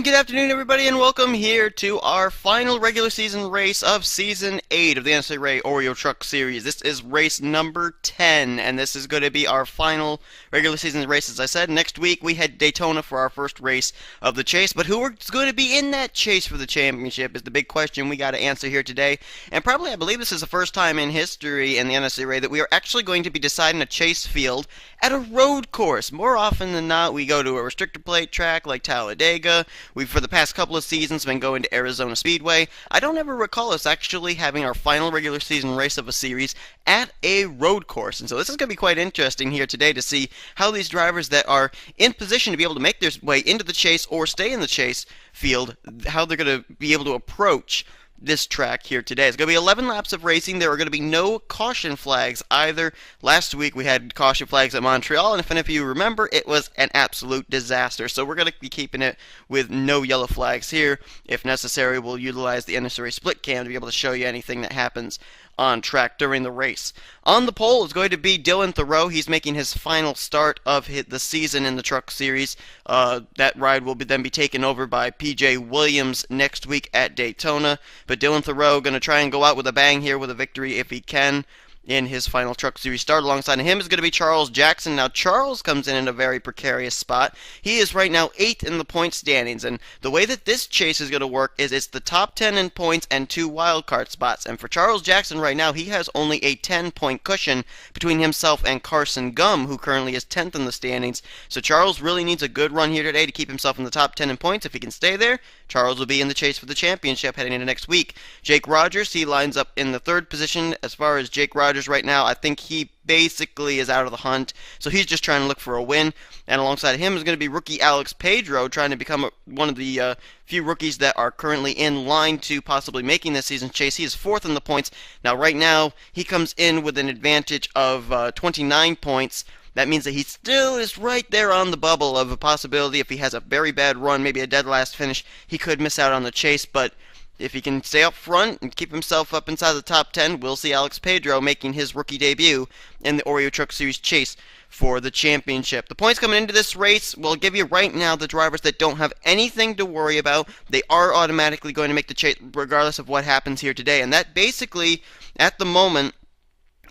And good afternoon, everybody, and welcome here to our final regular season race of Season 8 of the NNSCRA Oreo Truck Series. This is race number 10, and this is going to be our final regular season race. As I said, next week we head Daytona for our first race of the chase, but who is going to be in that chase for the championship is the big question we got to answer here today. And probably, I believe this is the first time in history in the NNSCRA that we are actually going to be deciding a chase field at a road course. More often than not, we go to a restrictor plate track like Talladega. We've, for the past couple of seasons, been going to Arizona Speedway. I don't ever recall us actually having our final regular season race of a series at a road course. And so this is going to be quite interesting here today to see how these drivers that are in position to be able to make their way into the chase or stay in the chase field, how they're going to be able to approach this track here today. It's going to be 11 laps of racing. There are going to be no caution flags either. Last week we had caution flags at Montreal, and if any of you remember, it was an absolute disaster. So we're going to be keeping it with no yellow flags here. If necessary, we'll utilize the NNSCRA split cam to be able to show you anything that happens on track during the race. On the pole is going to be Dylan Thoreau. He's making his final start of the season in the Truck Series. That ride will then be taken over by PJ Williams next week at Daytona. But Dylan Thoreau going to try and go out with a bang here with a victory if he can in his final Truck Series start. Alongside him is going to be Charles Jackson. Now, Charles comes in a very precarious spot. He is right now 8th in the point standings, and the way that this chase is going to work is it's the top 10 in points and 2 wildcard spots. And for Charles Jackson right now, he has only a 10-point cushion between himself and Carson Gum, who currently is 10th in the standings. So Charles really needs a good run here today to keep himself in the top 10 in points. If he can stay there, Charles will be in the chase for the championship heading into next week. Jake Rogers, he lines up in the 3rd position. As far as Jake Rogers right now, I think he basically is out of the hunt, so he's just trying to look for a win. And alongside him is going to be rookie Alex Pedro, trying to become one of the few rookies that are currently in line to possibly making this season's chase. He is 4th in the points. Now, right now, he comes in with an advantage of 29 points. That means that he still is right there on the bubble of a possibility. If he has a very bad run, maybe a dead last finish, he could miss out on the chase. But if he can stay up front and keep himself up inside the top 10, we'll see Alex Pedro making his rookie debut in the Oreo Truck Series Chase for the championship. The points coming into this race will give you right now the drivers that don't have anything to worry about. They are automatically going to make the chase regardless of what happens here today. And that basically, at the moment,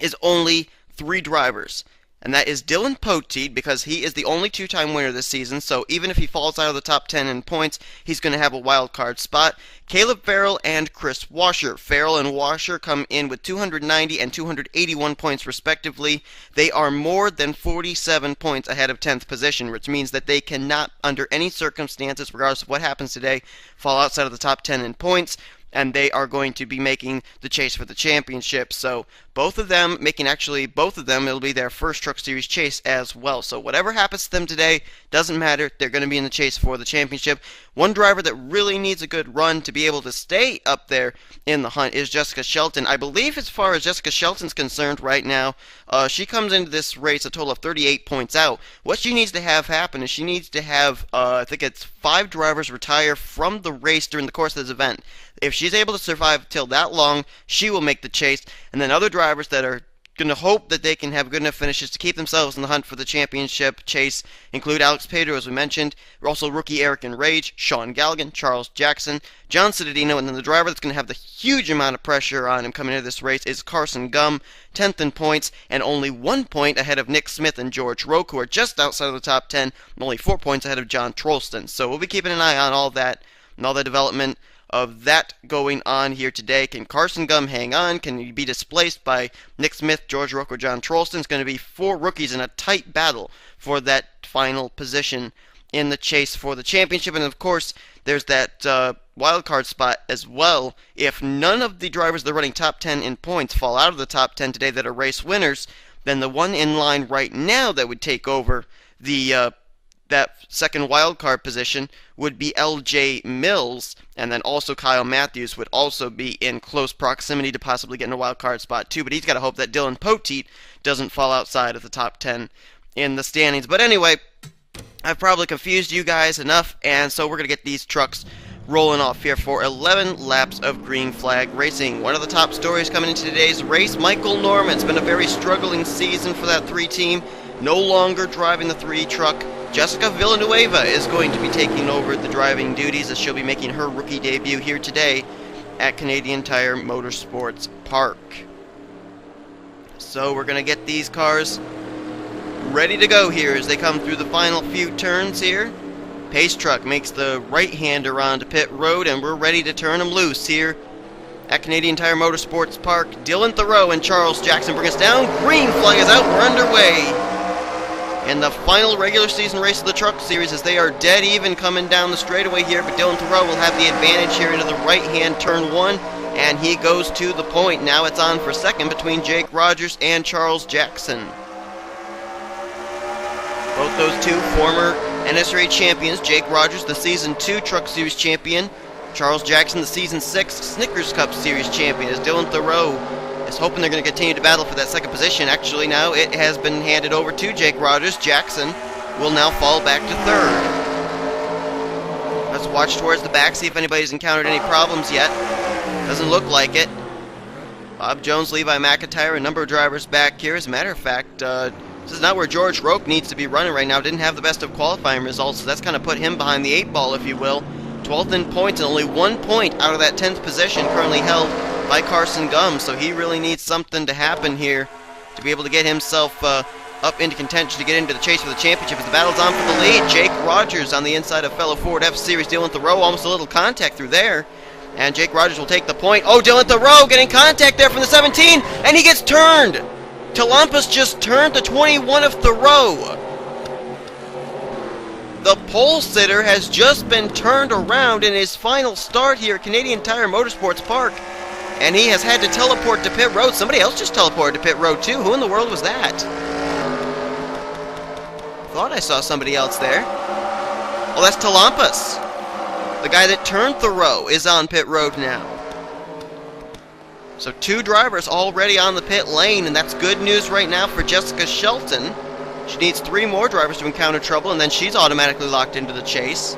is only 3 drivers. And that is Dylan Poteet, because he is the only 2-time winner this season, so even if he falls out of the top 10 in points, he's going to have a wild card spot. Caleb Farrell and Chris Washer. Farrell and Washer come in with 290 and 281 points respectively. They are more than 47 points ahead of 10th position, which means that they cannot, under any circumstances, regardless of what happens today, fall outside of the top 10 in points. And they are going to be making the chase for the championship. So both of them, it'll be their first Truck Series chase as well. So whatever happens to them today, doesn't matter. They're going to be in the chase for the championship. One driver that really needs a good run to be able to stay up there in the hunt is Jessica Shelton. I believe as far as Jessica Shelton's concerned right now, she comes into this race a total of 38 points out. What she needs to have happen is she needs to have, I think it's 5 drivers retire from the race during the course of this event. If she's able to survive till that long, she will make the chase. And then other drivers that are going to hope that they can have good enough finishes to keep themselves in the hunt for the championship chase include Alex Pedro, as we mentioned, also rookie Eric Enrage, Sean Galligan, Charles Jackson, John Cittadino, and then the driver that's going to have the huge amount of pressure on him coming into this race is Carson Gum, 10th in points, and only 1 point ahead of Nick Smith and George Roque, who are just outside of the top 10, and only 4 points ahead of John Trollston. So we'll be keeping an eye on all that and all the development of that going on here today. Can Carson Gum hang on? Can he be displaced by Nick Smith, George Roque, or John Trollston? It's going to be 4 rookies in a tight battle for that final position in the chase for the championship. And of course, there's that wild card spot as well. If none of the drivers that are running top 10 in points fall out of the top 10 today that are race winners, then the one in line right now that would take over the that second wild card position would be LJ Mills, and then also Kyle Matthews would also be in close proximity to possibly getting a wild card spot too, but he's got to hope that Dylan Poteet doesn't fall outside of the top 10 in the standings. But anyway, I've probably confused you guys enough, and so we're going to get these trucks rolling off here for 11 laps of green flag racing. One of the top stories coming into today's race, Michael Norman. It's been a very struggling season for that 3 team. No longer driving the 3 truck Jessica Villanueva is going to be taking over the driving duties as she'll be making her rookie debut here today at Canadian Tire Motorsports Park. So we're going to get these cars ready to go here as they come through the final few turns here. Pace Truck makes the right-hander onto pit road, and we're ready to turn them loose here at Canadian Tire Motorsports Park. Dylan Thoreau and Charles Jackson bring us down. Green flag is out. We're underway in the final regular season race of the Truck Series as they are dead even coming down the straightaway here, but Dylan Thoreau will have the advantage here into the right-hand turn 1, and he goes to the point. Now it's on for second between Jake Rogers and Charles Jackson. Both those two former NSCRA champions. Jake Rogers, the Season 2 Truck Series champion. Charles Jackson, the Season 6 Snickers Cup Series champion. As Dylan Thoreau is hoping they're going to continue to battle for that second position. Actually, now it has been handed over to Jake Rogers. Jackson will now fall back to third. Let's watch towards the back, see if anybody's encountered any problems yet. Doesn't look like it. Bob Jones, Levi McIntyre, a number of drivers back here. As a matter of fact, this is not where George Roque needs to be running right now. Didn't have the best of qualifying results, so that's kind of put him behind the 8 ball, if you will. 12th in points and only 1 point out of that 10th position currently held by Carson Gum, so he really needs something to happen here to be able to get himself up into contention to get into the chase for the championship. As the battle's on for the lead, Jake Rogers on the inside of fellow Ford F-Series Dylan Thoreau, almost a little contact through there, and Jake Rogers will take the point. Oh, Dylan Thoreau getting contact there from the 17, and he gets turned! Talampas just turned the 21 of Thoreau. The pole sitter has just been turned around in his final start here at Canadian Tire Motorsports Park, and he has had to teleport to pit road. Somebody else just teleported to pit road too. Who in the world was that? Thought I saw somebody else there. Oh, that's Talampas. The guy that turned Thoreau is on pit road now. So 2 drivers already on the pit lane, and that's good news right now for Jessica Shelton. She needs 3 more drivers to encounter trouble, and then she's automatically locked into the chase.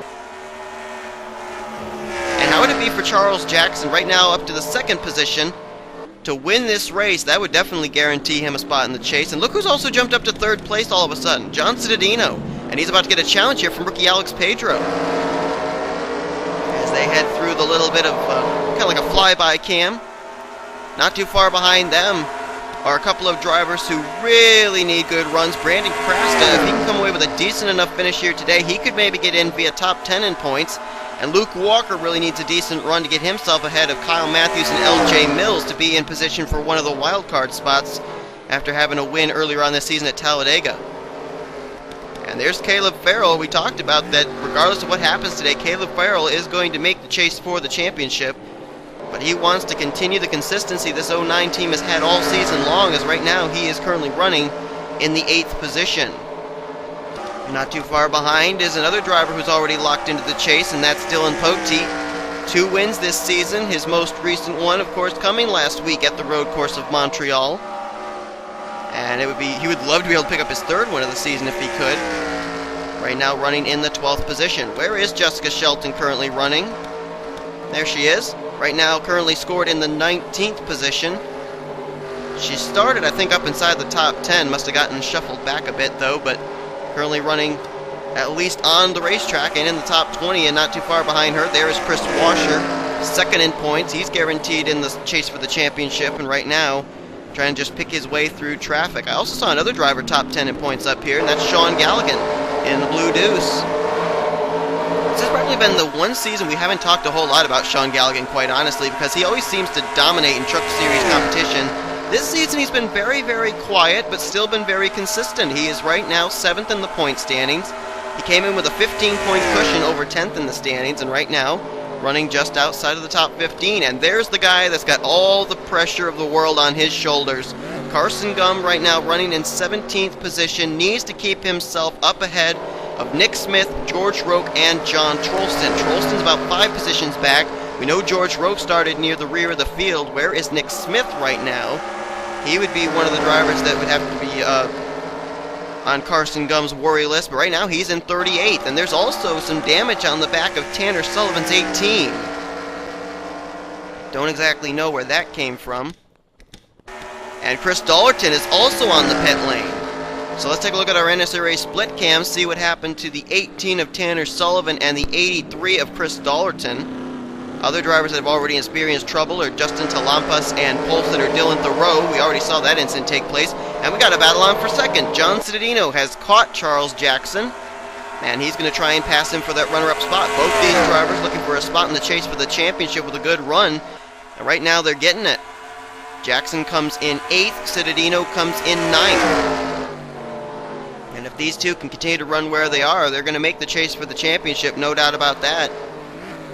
And how would it be for Charles Jackson right now up to the 2nd position to win this race? That would definitely guarantee him a spot in the chase. And look who's also jumped up to 3rd place all of a sudden, John Cittadino. And he's about to get a challenge here from rookie Alex Pedro. As they head through the little bit of kind of like a flyby cam. Not too far behind them are a couple of drivers who really need good runs. Brandon Krasta, if he can come away with a decent enough finish here today, he could maybe get in via top 10 in points. And Luke Walker really needs a decent run to get himself ahead of Kyle Matthews and LJ Mills to be in position for one of the wild card spots after having a win earlier on this season at Talladega. And there's Caleb Farrell. We talked about that regardless of what happens today, Caleb Farrell is going to make the chase for the championship. But he wants to continue the consistency this 09 team has had all season long, as right now he is currently running in the 8th position. Not too far behind is another driver who's already locked into the chase, and that's Dylan Poteet. 2 wins this season, his most recent one, of course, coming last week at the road course of Montreal. And he would love to be able to pick up his 3rd win of the season if he could. Right now running in the 12th position. Where is Jessica Shelton currently running? There she is. Right now currently scored in the 19th position. She started, I think, up inside the top 10. Must have gotten shuffled back a bit, though, but currently running at least on the racetrack and in the top 20 and not too far behind her. There is Chris Washer, 2nd in points. He's guaranteed in the chase for the championship, and right now trying to just pick his way through traffic. I also saw another driver top 10 in points up here, and that's Sean Galligan in the Blue Deuce. This has probably been the one season we haven't talked a whole lot about Sean Galligan, quite honestly, because he always seems to dominate in Truck Series competition. This season he's been very, very quiet, but still been very consistent. He is right now 7th in the point standings. He came in with a 15-point cushion over 10th in the standings, and right now running just outside of the top 15. And there's the guy that's got all the pressure of the world on his shoulders. Carson Gum right now running in 17th position, needs to keep himself up ahead of Nick Smith, George Roque, and John Trolston. Trolston's about 5 positions back. We know George Roque started near the rear of the field. Where is Nick Smith right now? He would be one of the drivers that would have to be on Carson Gum's worry list, but right now he's in 38th, and there's also some damage on the back of Tanner Sullivan's 18. Don't exactly know where that came from. And Chris Dollerton is also on the pit lane. So let's take a look at our NSCRA split cams, see what happened to the 18 of Tanner Sullivan and the 83 of Chris Dollerton. Other drivers that have already experienced trouble are Justin Talampas and Polson or Dylan Thoreau. We already saw that incident take place. And we got a battle on for second. John Cittadino has caught Charles Jackson, and he's going to try and pass him for that runner-up spot. Both these drivers looking for a spot in the chase for the championship with a good run. And right now they're getting it. Jackson comes in 8th, Cittadino comes in 9th. And if these two can continue to run where they are, they're going to make the chase for the championship, no doubt about that.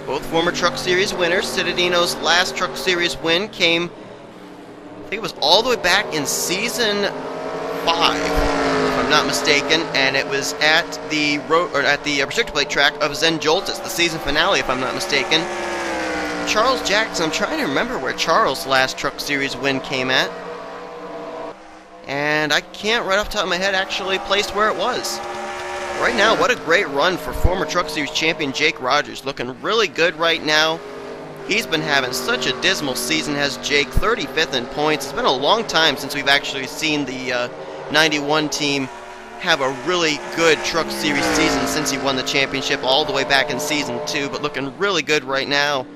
Both former Truck Series winners. Cittadino's last Truck Series win came, I think it was all the way back in Season 5, if I'm not mistaken, and it was at the restrictor plate track of Zen Joltis, the season finale, if I'm not mistaken. Charles Jackson, I'm trying to remember where Charles' last Truck Series win came at. And I can't right off the top of my head actually place where it was. Right now, what a great run for former Truck Series champion Jake Rogers. Looking really good right now. He's been having such a dismal season, has Jake, 35th in points. It's been a long time since we've actually seen the 91 team have a really good Truck Series season since he won the championship all the way back in Season 2, but looking really good right now.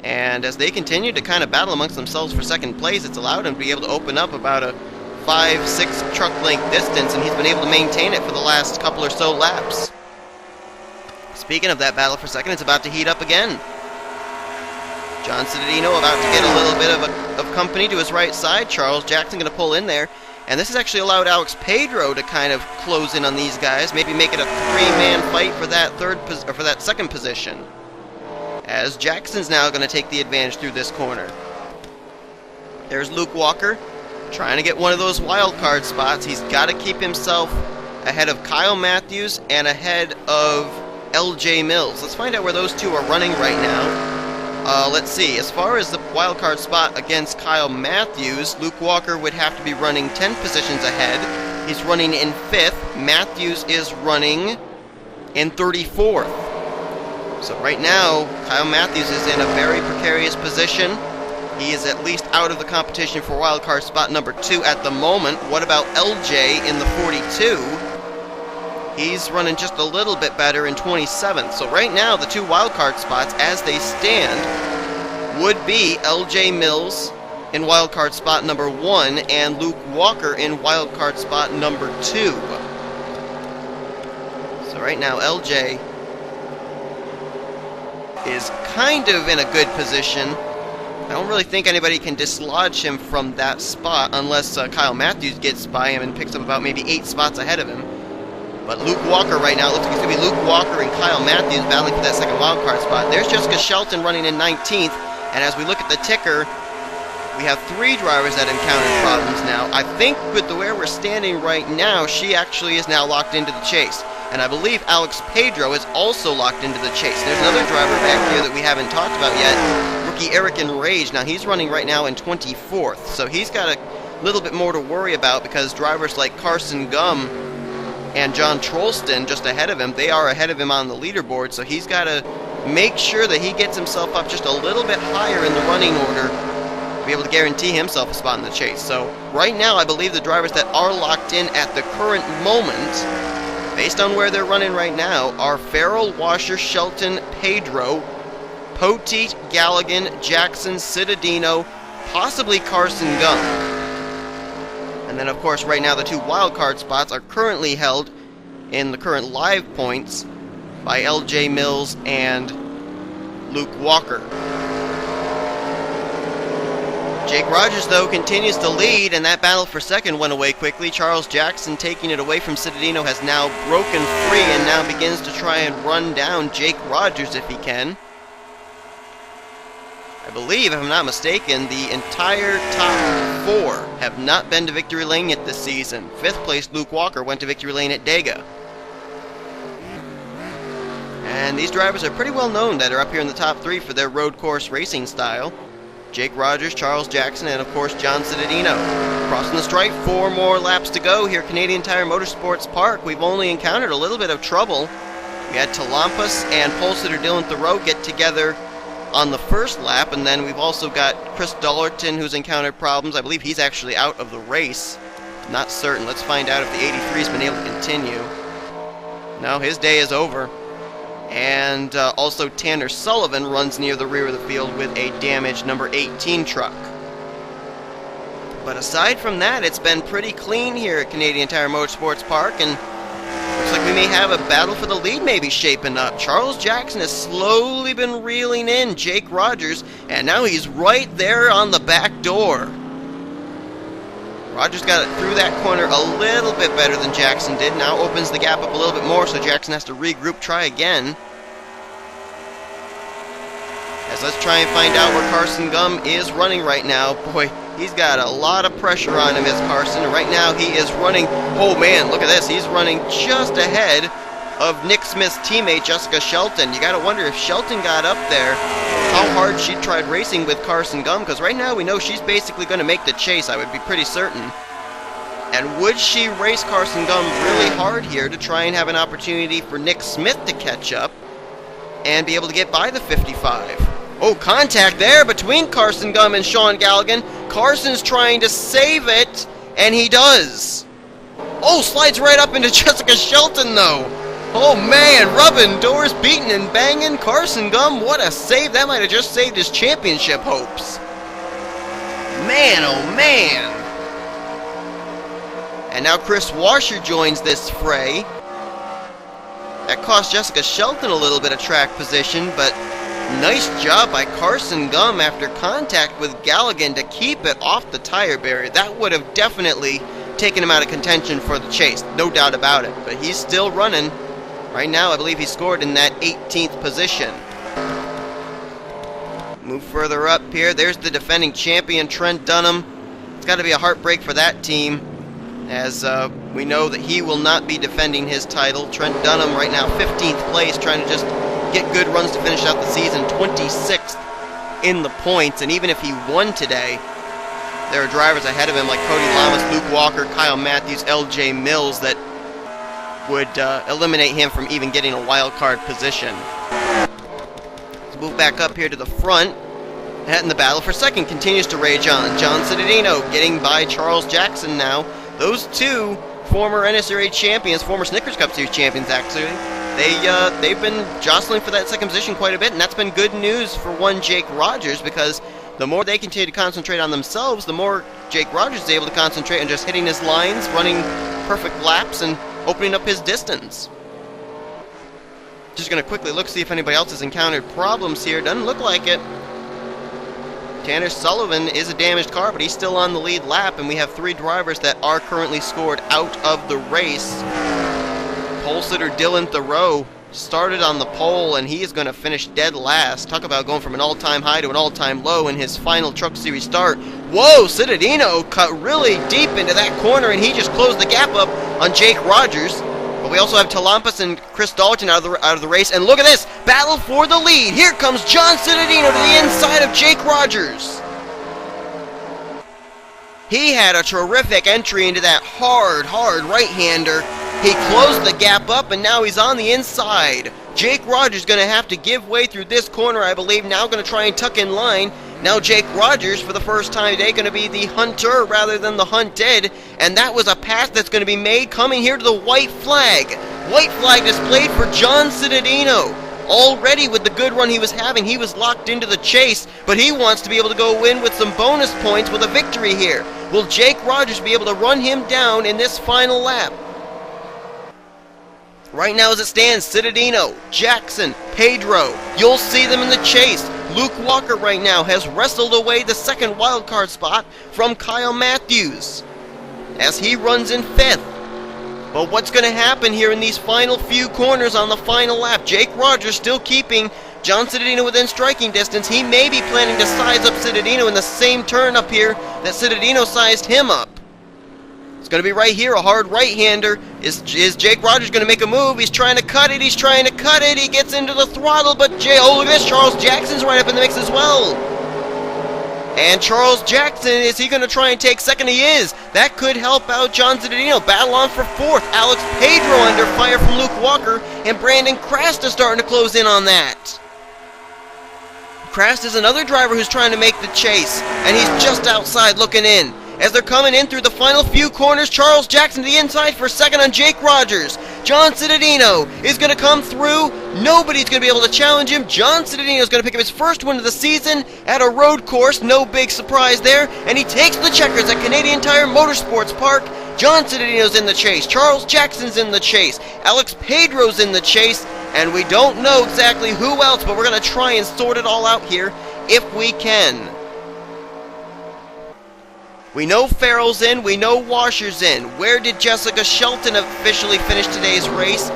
And as they continue to kind of battle amongst themselves for second place, it's allowed him to be able to open up about a 5-6 truck length distance, and he's been able to maintain it for the last couple or so laps. Speaking of that battle for second, it's about to heat up again. John Cittadino about to get a little bit of company to his right side. Charles Jackson going to pull in there, and this has actually allowed Alex Pedro to kind of close in on these guys, maybe make it a three-man fight for that second position. As Jackson's now going to take the advantage through this corner. There's Luke Walker, trying to get one of those wild card spots. He's got to keep himself ahead of Kyle Matthews and ahead of LJ Mills. Let's find out where those two are running right now. Let's see. As far as the wild card spot against Kyle Matthews, Luke Walker would have to be running 10 positions ahead. He's running in 5th. Matthews is running in 34th. So right now, Kyle Matthews is in a very precarious position. He is at least out of the competition for wildcard spot number 2 at the moment. What about LJ in the 42? He's running just a little bit better in 27th. So right now, the 2 wildcard spots as they stand would be LJ Mills in wildcard spot number 1 and Luke Walker in wildcard spot number 2. So right now, LJ is kind of in a good position. I don't really think anybody can dislodge him from that spot unless Kyle Matthews gets by him and picks up about maybe 8 spots ahead of him. But Luke Walker right now, looks like it's going to be Luke Walker and Kyle Matthews battling for that second wildcard spot. There's Jessica Shelton running in 19th, and as we look at the ticker, we have 3 drivers that encountered problems now. I think with the where we're standing right now, she actually is now locked into the chase. And I believe Alex Pedro is also locked into the chase. There's another driver back here that we haven't talked about yet, rookie Eric Enrage. Now he's running right now in 24th, so he's got a little bit more to worry about because drivers like Carson Gum and John Trollston just ahead of him, they are ahead of him on the leaderboard, so he's got to make sure that he gets himself up just a little bit higher in the running order to be able to guarantee himself a spot in the chase. So right now I believe the drivers that are locked in at the current moment, based on where they're running right now, are Farrell, Washer, Shelton, Pedro, Poteet, Galligan, Jackson, Cittadino, possibly Carson Gum. And then, of course, right now the 2 wildcard spots are currently held in the current live points by LJ Mills and Luke Walker. Jake Rogers, though, continues to lead, and that battle for second went away quickly. Charles Jackson, taking it away from Cittadino, has now broken free and now begins to try and run down Jake Rogers if he can. I believe, if I'm not mistaken, the entire top 4 have not been to victory lane yet this season. 5th place Luke Walker went to victory lane at Dega. And these drivers are pretty well known that are up here in the top 3 for their road course racing style. Jake Rogers, Charles Jackson, and of course John Cittadino. Crossing the stripe, 4 more laps to go here at Canadian Tire Motorsports Park. We've only encountered a little bit of trouble. We had Talampas and pole sitter Dylan Thoreau get together on the first lap, and then we've also got Chris Dollerton, who's encountered problems. I believe he's actually out of the race. Not certain. Let's find out if the 83's been able to continue. No, his day is over. And also Tanner Sullivan runs near the rear of the field with a damaged number 18 truck. But aside from that, it's been pretty clean here at Canadian Tire Motorsports Park, and looks like we may have a battle for the lead maybe shaping up. Charles Jackson has slowly been reeling in Jake Rogers, and now he's right there on the back door. Rogers got it through that corner a little bit better than Jackson did. Now opens the gap up a little bit more, so Jackson has to regroup, try again. As let's try and find out where Carson Gum is running right now. Boy, he's got a lot of pressure on him as Carson. Right now he is running, oh man, look at this. He's running just ahead of Nick Smith's teammate, Jessica Shelton. You gotta wonder if Shelton got up there, how hard she tried racing with Carson Gum, because right now we know she's basically going to make the chase, I would be pretty certain. And would she race Carson Gum really hard here to try and have an opportunity for Nick Smith to catch up and be able to get by the 55? Oh, contact there between Carson Gum and Sean Galligan. Carson's trying to save it, and he does. Oh, slides right up into Jessica Shelton, though. Oh, man, rubbing doors, beating and banging. Carson Gum, what a save. That might have just saved his championship hopes. Man, oh, man. And now Chris Washer joins this fray. That cost Jessica Shelton a little bit of track position, but nice job by Carson Gum after contact with Galligan to keep it off the tire barrier. That would have definitely taken him out of contention for the chase, no doubt about it. But he's still running. Right now, I believe he scored in that 18th position. Move further up here. There's the defending champion, Trent Dunham. It's got to be a heartbreak for that team, as we know that he will not be defending his title. Trent Dunham right now 15th place, trying to just get good runs to finish out the season, 26th in the points. And even if he won today, there are drivers ahead of him like Cody Lamas, Luke Walker, Kyle Matthews, LJ Mills that would eliminate him from even getting a wild card position. Let's move back up here to the front. And the battle for second continues to rage on. John Cittadino getting by Charles Jackson now. Those two former NSCRA champions, former Snickers Cup Series champions actually, they've been jostling for that second position quite a bit, and that's been good news for one Jake Rogers, because the more they continue to concentrate on themselves, the more Jake Rogers is able to concentrate on just hitting his lines, running perfect laps, and opening up his distance. Just going to quickly look, see if anybody else has encountered problems here. Doesn't look like it. Tanner Sullivan is a damaged car, but he's still on the lead lap, and we have three drivers that are currently scored out of the race. Pole sitter Dylan Thoreau started on the pole, and he is going to finish dead last. Talk about going from an all-time high to an all-time low in his final Truck Series start. Whoa, Cittadino cut really deep into that corner, and he just closed the gap up on Jake Rogers. But we also have Talampas and Chris Dalton out of the race, and look at this, battle for the lead. Here comes John Cittadino to the inside of Jake Rogers. He had a terrific entry into that hard right-hander. He closed the gap up, and now he's on the inside. Jake Rogers going to have to give way through this corner, I believe. Now going to try and tuck in line. Now Jake Rogers, for the first time today, going to be the hunter rather than the hunted. And that was a pass that's going to be made coming here to the white flag. White flag displayed for John Cittadino. Already with the good run he was having, he was locked into the chase, but he wants to be able to go win with some bonus points with a victory here. Will Jake Rogers be able to run him down in this final lap? Right now as it stands, Cittadino, Jackson, Pedro, you'll see them in the chase. Luke Walker right now has wrestled away the second wildcard spot from Kyle Matthews as he runs in 5th. But what's going to happen here in these final few corners on the final lap? Jake Rogers still keeping John Cittadino within striking distance. He may be planning to size up Cittadino in the same turn up here that Cittadino sized him up. It's going to be right here, a hard right-hander. Is Jake Rogers going to make a move? He's trying to cut it, he's trying to cut it. He gets into the throttle, but oh, look at this, Charles Jackson's right up in the mix as well. And Charles Jackson, is he going to try and take second? He is. That could help out John Cittadino. Battle on for 4th. Alex Pedro under fire from Luke Walker, and Brandon Crast is starting to close in on that. Crast is another driver who's trying to make the chase, and he's just outside looking in. as they're coming in through the final few corners. Charles Jackson to the inside for second on Jake Rogers. John Cittadino is going to come through. Nobody's going to be able to challenge him. John Cittadino is going to pick up his first win of the season at a road course. No big surprise there. And he takes the checkers at Canadian Tire Motorsports Park. John Cittadino's in the chase. Charles Jackson's in the chase. Alex Pedro's in the chase. And we don't know exactly who else, but we're going to try and sort it all out here if we can. We know Farrell's in, we know Washer's in. Where did Jessica Shelton officially finish today's race?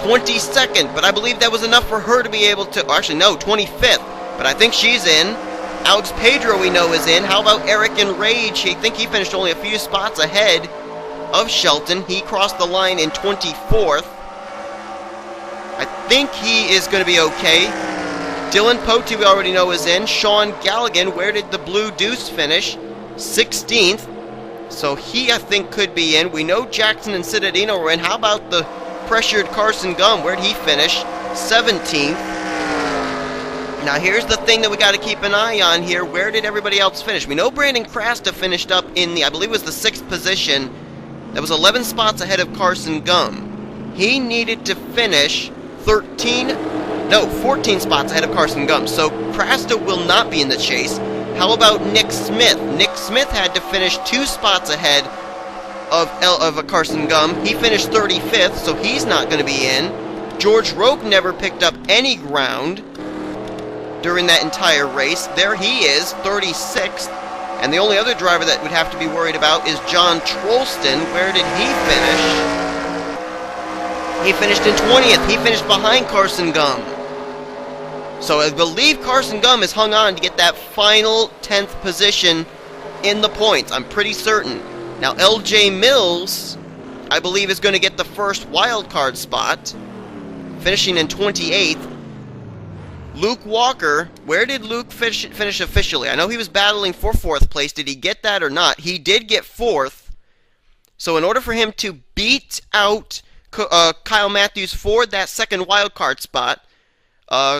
22nd, but I believe that was enough for her to be able to, actually no, 25th, but I think she's in. Alex Pedro we know is in. How about Eric Enrage? I think he finished only a few spots ahead of Shelton. He crossed the line in 24th. I think he is going to be okay. Dylan Pote we already know is in. Sean Galligan, where did the Blue Deuce finish? 16th, so he I think could be in. We know Jackson and Cittadino were in. How about the pressured Carson Gum? Where'd he finish? 17th. Now here's the thing that we got to keep an eye on here. Where did everybody else finish? We know Brandon Crasta finished up in the, I believe it was the 6th position. That was 11 spots ahead of Carson Gum. He needed to finish 14 spots ahead of Carson Gum, so Crasta will not be in the chase. How about Nick Smith? Nick Smith had to finish 2 spots ahead of Carson Gum. He finished 35th, so he's not going to be in. George Roque never picked up any ground during that entire race. There he is, 36th. And the only other driver that would have to be worried about is John Trollston. Where did he finish? He finished in 20th. He finished behind Carson Gum. So I believe Carson Gum has hung on to get that final 10th position in the points. I'm pretty certain. Now LJ Mills, I believe, is going to get the first wild card spot, finishing in 28th. Luke Walker, where did Luke finish officially? I know he was battling for 4th place. Did he get that or not? He did get 4th. So in order for him to beat out Kyle Matthews for that second wild card spot,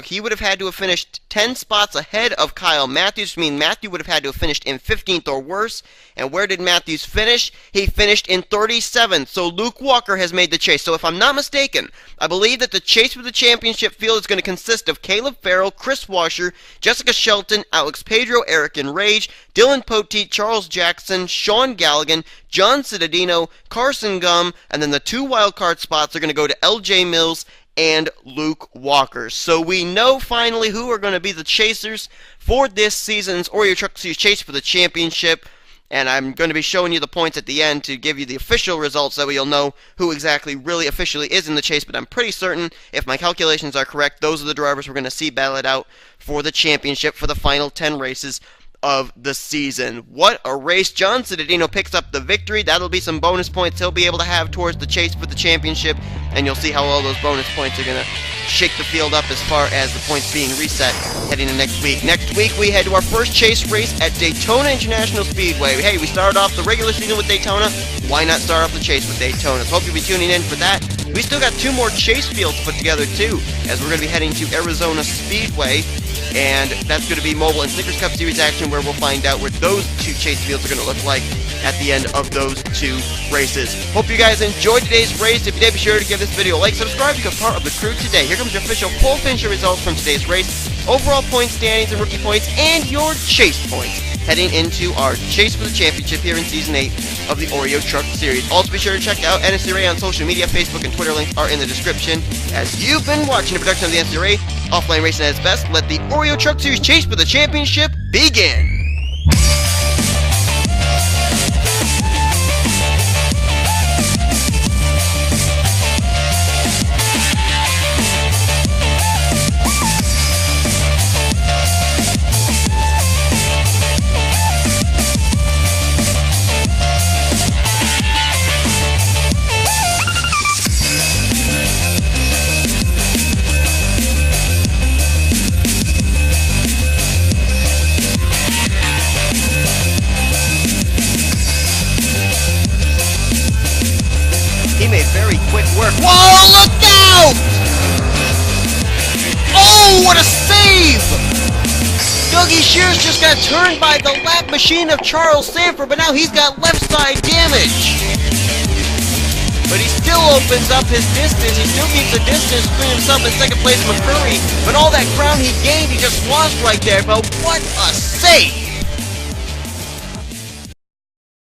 he would have had to have finished 10 spots ahead of Kyle Matthews, which means Matthew would have had to have finished in 15th or worse. And where did Matthews finish? He finished in 37th. So Luke Walker has made the chase. So if I'm not mistaken, I believe that the chase for the championship field is going to consist of Caleb Farrell, Chris Washer, Jessica Shelton, Alex Pedro, Eric Enrage, Dylan Poteet, Charles Jackson, Sean Galligan, John Cittadino, Carson Gum, and then the 2 wildcard spots are going to go to LJ Mills and Luke Walker. So we know finally who are going to be the chasers for this season's Oreo Truck Series Chase for the championship. And I'm going to be showing you the points at the end to give you the official results, so you'll know who exactly really officially is in the chase. But I'm pretty certain, if my calculations are correct, those are the drivers we're going to see battle it out for the championship for the final 10 races of the season. What a race. John Cittadino picks up the victory. That'll be some bonus points he'll be able to have towards the chase for the championship, and you'll see how all those bonus points are going to shake the field up as far as the points being reset heading to next week. Next week we head to our first chase race at Daytona International Speedway. Hey, we started off the regular season with Daytona. Why not start off the chase with Daytona? So hope you'll be tuning in for that. We still got 2 more chase fields put together too, as we're going to be heading to Arizona Speedway. And that's going to be Mobile and Snickers Cup Series action, where we'll find out what those 2 chase fields are going to look like at the end of those 2 races. Hope you guys enjoyed today's race. If you did, be sure to give this video a like, subscribe, become part of the crew today. Here comes your official full finisher results from today's race, overall point standings and rookie points, and your chase points heading into our chase for the championship here in Season 8 of the Oreo Truck Series. Also be sure to check out NNSCRA on social media. Facebook and Twitter links are in the description. As you've been watching a production of the NNSCRA, offline racing at its best, let the Oreo Truck Series Chase for the championship begin! He made very quick work. Whoa, look out! Oh, what a save! Dougie Shears just got turned by the lap machine of Charles Sanford, but now he's got left side damage. But he still opens up his distance. He still keeps the distance between himself and second place McCurry. But all that ground he gained, he just lost right there. But what a save!